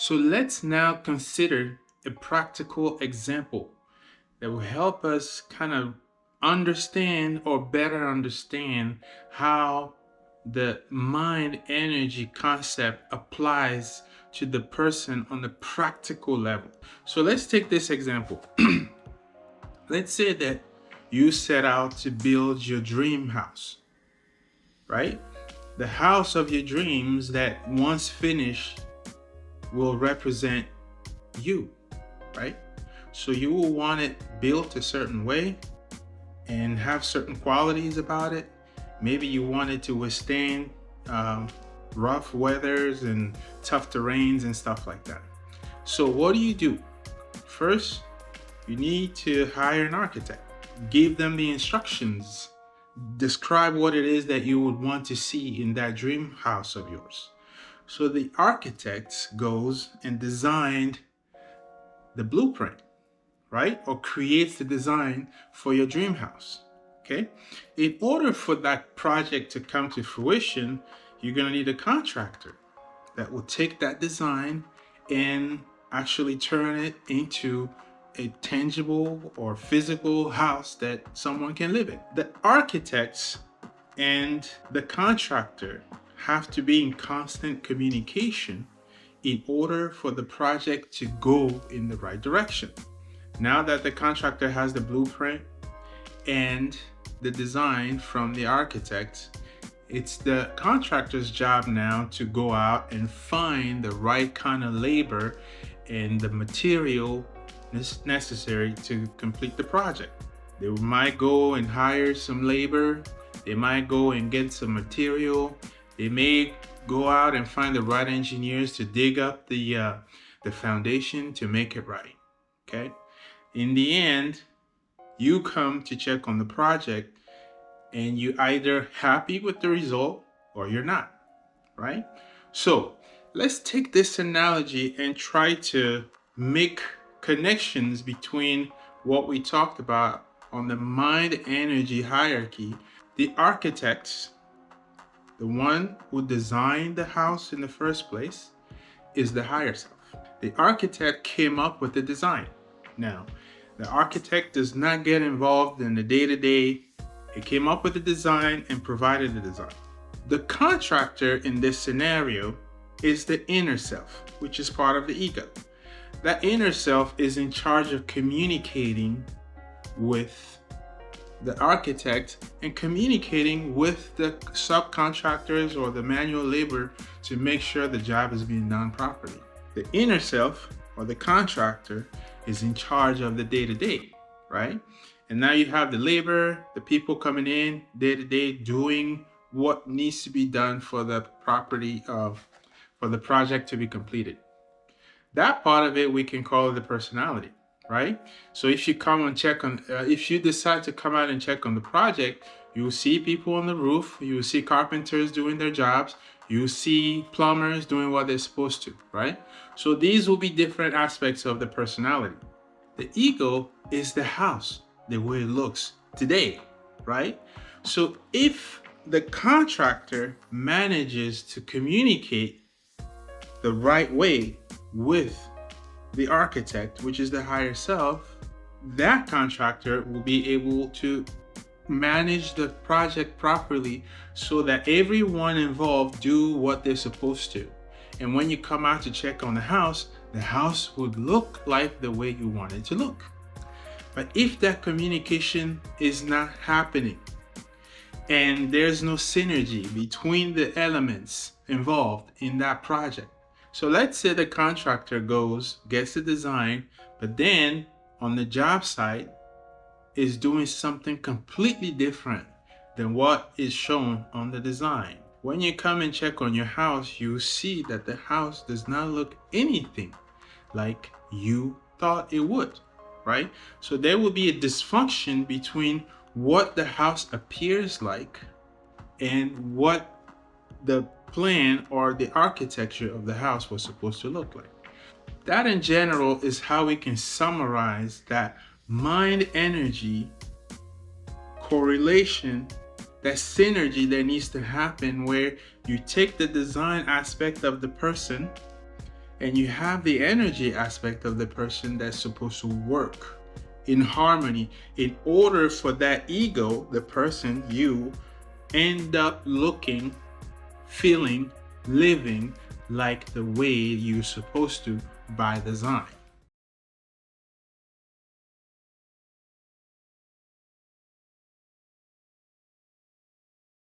So let's now consider a practical example that will help us kind of understand or better understand how the mind energy concept applies to the person on the practical level. So let's take this example. Let's say that you set out to build your dream house, right? The house of your dreams that once finished will represent you, right? So you will want it built a certain way and have certain qualities about it. Maybe you want it to withstand rough weathers and tough terrains and stuff like that. So what do? First, you need to hire an architect. Give them the instructions. Describe what it is that you would want to see in that dream house of yours. So the architect goes and designed the blueprint, right? Or creates the design for your dream house. Okay. In order for that project to come to fruition, you're going to need a contractor that will take that design and actually turn it into a tangible or physical house that someone can live in. The architects and the contractor have to be in constant communication in order for the project to go in the right direction. Now that the contractor has the blueprint and the design from the architect, it's the contractor's job now to go out and find the right kind of labor and the material necessary to complete the project. They might go and hire some labor. They might go and get some material. They may go out and find the right engineers to dig up the foundation to make it right. Okay. In the end, you come to check on the project and you're either happy with the result or you're not, right? So let's take this analogy and try to make connections between what we talked about on the mind energy hierarchy. The architects, the one who designed the house in the first place, is the higher self. The architect came up with the design. Now, the architect does not get involved in the day-to-day. He came up with the design and provided the design. The contractor in this scenario is the inner self, which is part of the ego. That inner self is in charge of communicating with the architect and communicating with the subcontractors or the manual labor to make sure the job is being done properly. The inner self or the contractor is in charge of the day-to-day, right? And now you have the labor, the people coming in day-to-day doing what needs to be done for the property for the project to be completed. That part of it we can call the personality, right? So if you come and check on, if you decide to come out and check on the project, you will see people on the roof, you will see carpenters doing their jobs, you will see plumbers doing what they're supposed to, right? So these will be different aspects of the personality. The ego is the house, the way it looks today, right? So if the contractor manages to communicate the right way with the architect, which is the higher self, that contractor will be able to manage the project properly so that everyone involved do what they're supposed to. And when you come out to check on the house would look like the way you want it to look. But if that communication is not happening and there's no synergy between the elements involved in that project, so let's say the contractor goes, gets the design, but then on the job site is doing something completely different than what is shown on the design. When you come and check on your house, you see that the house does not look anything like you thought it would, right? So there will be a dysfunction between what the house appears like and what the plan or the architecture of the house was supposed to look like. That in general is how we can summarize that mind energy correlation, that synergy that needs to happen, where you take the design aspect of the person And you have the energy aspect of the person that's supposed to work in harmony in order for that ego, the person, you, end up looking, feeling, living like the way you're supposed to by design.